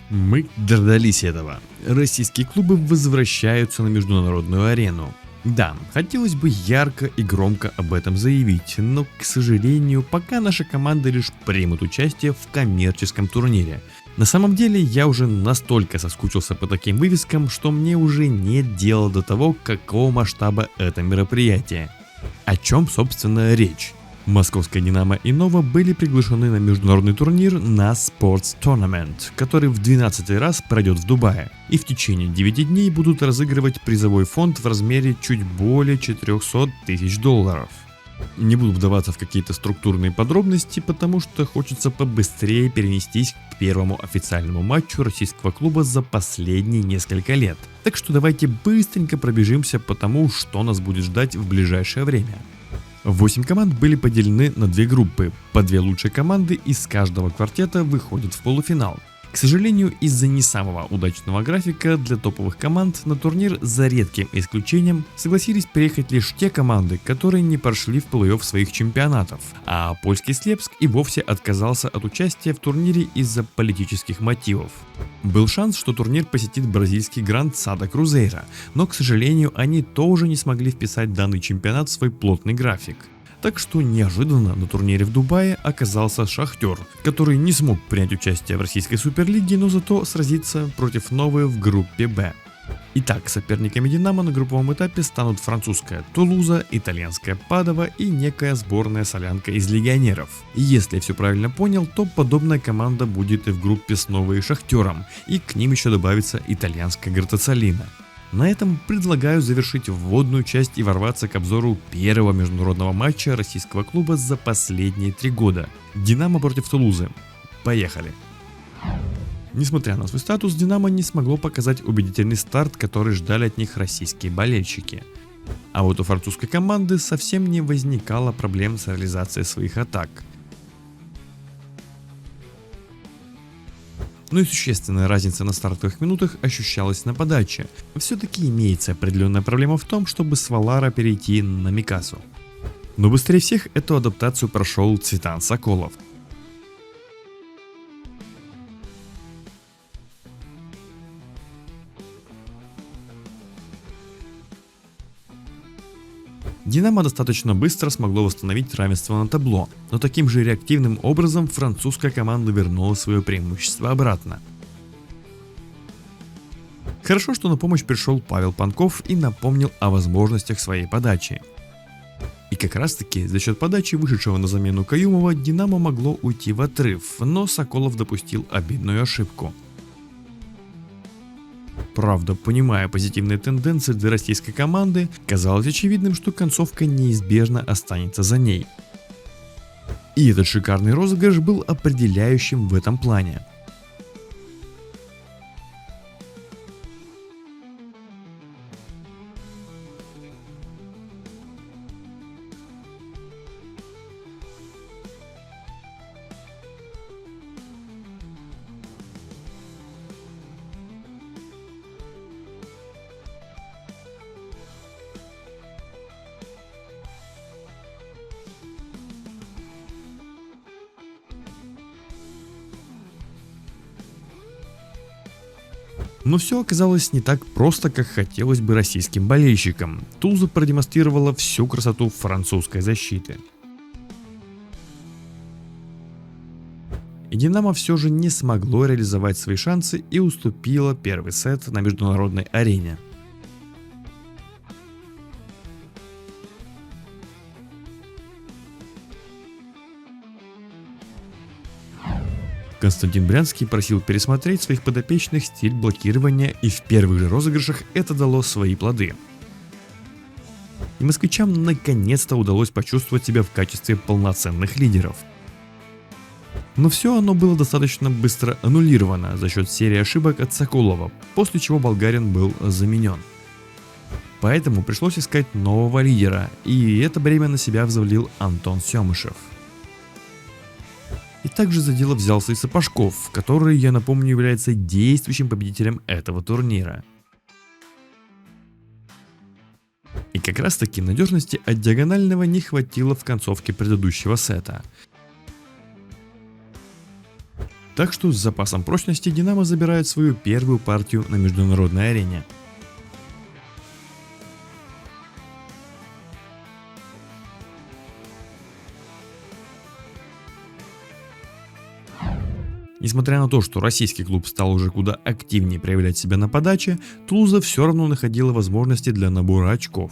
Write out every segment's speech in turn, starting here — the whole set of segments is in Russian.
Мы дождались этого. Российские клубы возвращаются на международную арену. Да, хотелось бы ярко и громко об этом заявить, но, к сожалению, пока наша команда лишь примет участие в коммерческом турнире. На самом деле, я уже настолько соскучился по таким вывескам, что мне уже нет дела до того, какого масштаба это мероприятие. О чем, собственно, речь? Московская «Динамо» и «Нова» были приглашены на международный турнир NAS Sports Tournament, который в 12-й раз пройдет в Дубае, и в течение 9 дней будут разыгрывать призовой фонд в размере чуть более 400 тысяч долларов. Не буду вдаваться в какие-то структурные подробности, потому что хочется побыстрее перенестись к первому официальному матчу российского клуба за последние несколько лет. Так что давайте быстренько пробежимся по тому, что нас будет ждать в ближайшее время. 8 команд были поделены на 2 группы, по 2 лучшие команды из каждого квартета выходят в полуфинал. К сожалению, из-за не самого удачного графика для топовых команд на турнир за редким исключением согласились приехать лишь те команды, которые не прошли в плей-офф своих чемпионатов, а польский Слепск и вовсе отказался от участия в турнире из-за политических мотивов. Был шанс, что турнир посетит бразильский Гранд Сада Крузейра, но, к сожалению, они тоже не смогли вписать данный чемпионат в свой плотный график. Так что неожиданно на турнире в Дубае оказался Шахтер, который не смог принять участие в российской суперлиге, но зато сразиться против Новой в группе Б. Итак, соперниками «Динамо» на групповом этапе станут французская Тулуза, итальянская Падова и некая сборная Солянка из легионеров. И если я все правильно понял, то подобная команда будет и в группе с Новой и Шахтером, и к ним еще добавится итальянская Гратацолино. На этом предлагаю завершить вводную часть и ворваться к обзору первого международного матча российского клуба за последние 3 года. «Динамо» против Тулузы. Поехали! Несмотря на свой статус, «Динамо» не смогло показать убедительный старт, который ждали от них российские болельщики. А вот у французской команды совсем не возникало проблем с реализацией своих атак. Но и существенная разница на стартовых минутах ощущалась на подаче. Все-таки имеется определенная проблема в том, чтобы с Валара перейти на Микасу. Но быстрее всех эту адаптацию прошел Цветан Соколов. «Динамо» достаточно быстро смогло восстановить равенство на табло, но таким же реактивным образом французская команда вернула свое преимущество обратно. Хорошо, что на помощь пришел Павел Панков и напомнил о возможностях своей подачи. И как раз таки за счет подачи вышедшего на замену Каюмова «Динамо» могло уйти в отрыв, но Соколов допустил обидную ошибку. Правда, понимая позитивные тенденции для российской команды, казалось очевидным, что концовка неизбежно останется за ней. И этот шикарный розыгрыш был определяющим в этом плане. Но все оказалось не так просто, как хотелось бы российским болельщикам. Тулуза продемонстрировала всю красоту французской защиты. И «Динамо» все же не смогло реализовать свои шансы и уступило первый сет на международной арене. Константин Брянский просил пересмотреть своих подопечных стиль блокирования, и в первых же розыгрышах это дало свои плоды. И москвичам наконец-то удалось почувствовать себя в качестве полноценных лидеров. Но все оно было достаточно быстро аннулировано за счет серии ошибок от Соколова, после чего болгарин был заменен. Поэтому пришлось искать нового лидера, и это бремя на себя взвалил Антон Семышев. И также за дело взялся и Сапожков, который, я напомню, является действующим победителем этого турнира. И как раз таки надежности от диагонального не хватило в концовке предыдущего сета. Так что с запасом прочности Динамо забирает свою первую партию на международной арене. Несмотря на то, что российский клуб стал уже куда активнее проявлять себя на подаче, Тулуза все равно находила возможности для набора очков.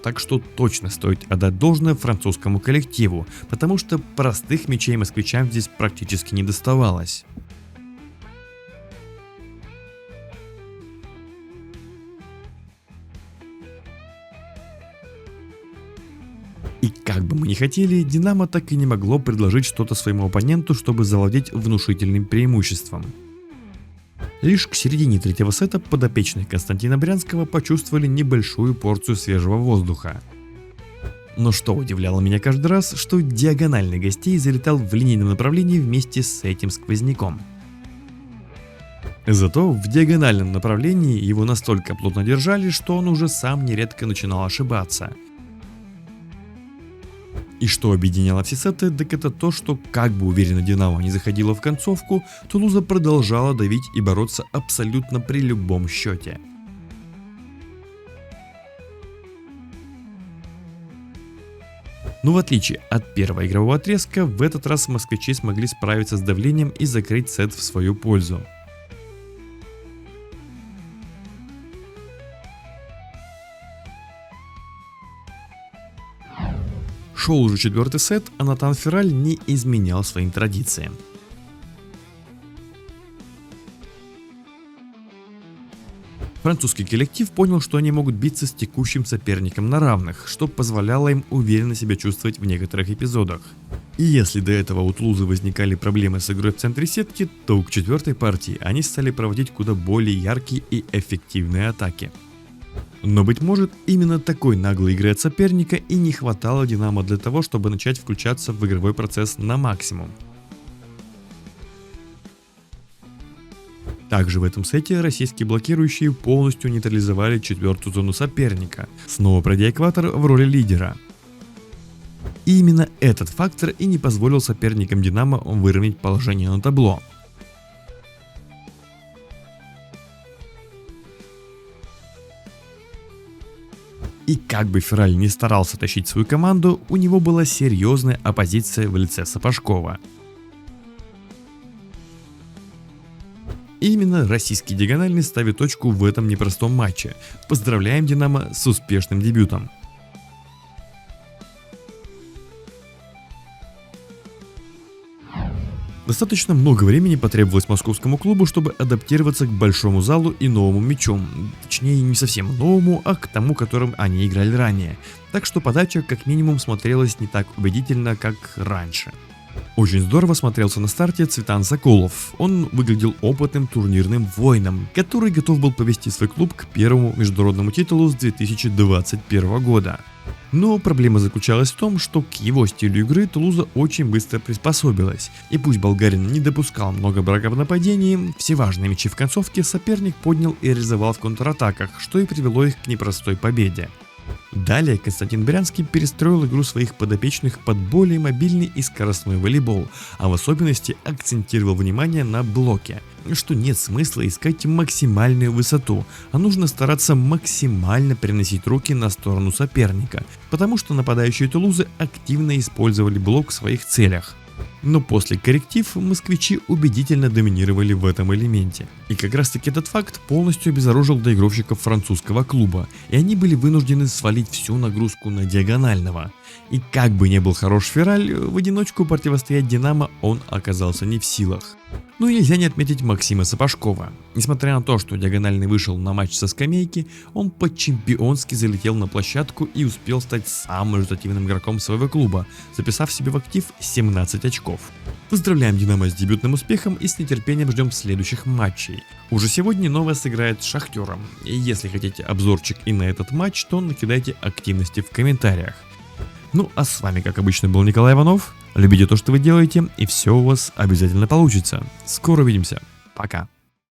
Так что точно стоит отдать должное французскому коллективу, потому что простых мячей москвичам здесь практически не доставалось. И как бы мы ни хотели, Динамо так и не могло предложить что-то своему оппоненту, чтобы завладеть внушительным преимуществом. Лишь к середине третьего сета подопечные Константина Брянского почувствовали небольшую порцию свежего воздуха. Но что удивляло меня каждый раз, что диагональный гостей залетал в линейном направлении вместе с этим сквозняком. Зато в диагональном направлении его настолько плотно держали, что он уже сам нередко начинал ошибаться. И что объединяло все сеты, так это то, что как бы уверенно Динамо не заходила в концовку, Тулуза продолжала давить и бороться абсолютно при любом счете. Но в отличие от первого игрового отрезка, в этот раз москвичи смогли справиться с давлением и закрыть сет в свою пользу. Шел уже четвертый сет, а Натан Ферраль не изменял своим традициям. Французский коллектив понял, что они могут биться с текущим соперником на равных, что позволяло им уверенно себя чувствовать в некоторых эпизодах. И если до этого у Тулузы возникали проблемы с игрой в центре сетки, то к четвертой партии они стали проводить куда более яркие и эффективные атаки. Но, быть может, именно такой наглой игры от соперника и не хватало Динамо для того, чтобы начать включаться в игровой процесс на максимум. Также в этом сете российские блокирующие полностью нейтрализовали четвертую зону соперника, снова пройдя экватор в роли лидера. И именно этот фактор и не позволил соперникам Динамо выровнять положение на табло. И как бы Ферраль не старался тащить свою команду, у него была серьезная оппозиция в лице Сапожкова. И именно российский диагональный ставит точку в этом непростом матче. Поздравляем Динамо с успешным дебютом. Достаточно много времени потребовалось московскому клубу, чтобы адаптироваться к большому залу и новому мячу. Точнее, не совсем новому, а к тому, которым они играли ранее. Так что подача как минимум смотрелась не так убедительно, как раньше. Очень здорово смотрелся на старте Цветан Соколов. Он выглядел опытным турнирным воином, который готов был повести свой клуб к первому международному титулу с 2021 года. Но проблема заключалась в том, что к его стилю игры Тулуза очень быстро приспособилась. И пусть болгарин не допускал много браков в нападении, все важные мячи в концовке соперник поднял и реализовал в контратаках, что и привело их к непростой победе. Далее Константин Брянский перестроил игру своих подопечных под более мобильный и скоростной волейбол, а в особенности акцентировал внимание на блоке, что нет смысла искать максимальную высоту, а нужно стараться максимально переносить руки на сторону соперника, потому что нападающие Тулузы активно использовали блок в своих целях. Но после корректив москвичи убедительно доминировали в этом элементе. И как раз таки этот факт полностью обезоружил доигровщиков французского клуба, и они были вынуждены свалить всю нагрузку на диагонального. И как бы не был хорош Ферраль, в одиночку противостоять Динамо он оказался не в силах. Ну и нельзя не отметить Максима Сапожкова. Несмотря на то, что диагональный вышел на матч со скамейки, он по-чемпионски залетел на площадку и успел стать самым результативным игроком своего клуба, записав себе в актив 17 очков. Поздравляем Динамо с дебютным успехом и с нетерпением ждем следующих матчей. Уже сегодня Новая сыграет с Шахтером, и если хотите обзорчик и на этот матч, то накидайте активности в комментариях. Ну а с вами как обычно был Николай Иванов. Любите то, что вы делаете, и все у вас обязательно получится. Скоро увидимся. Пока.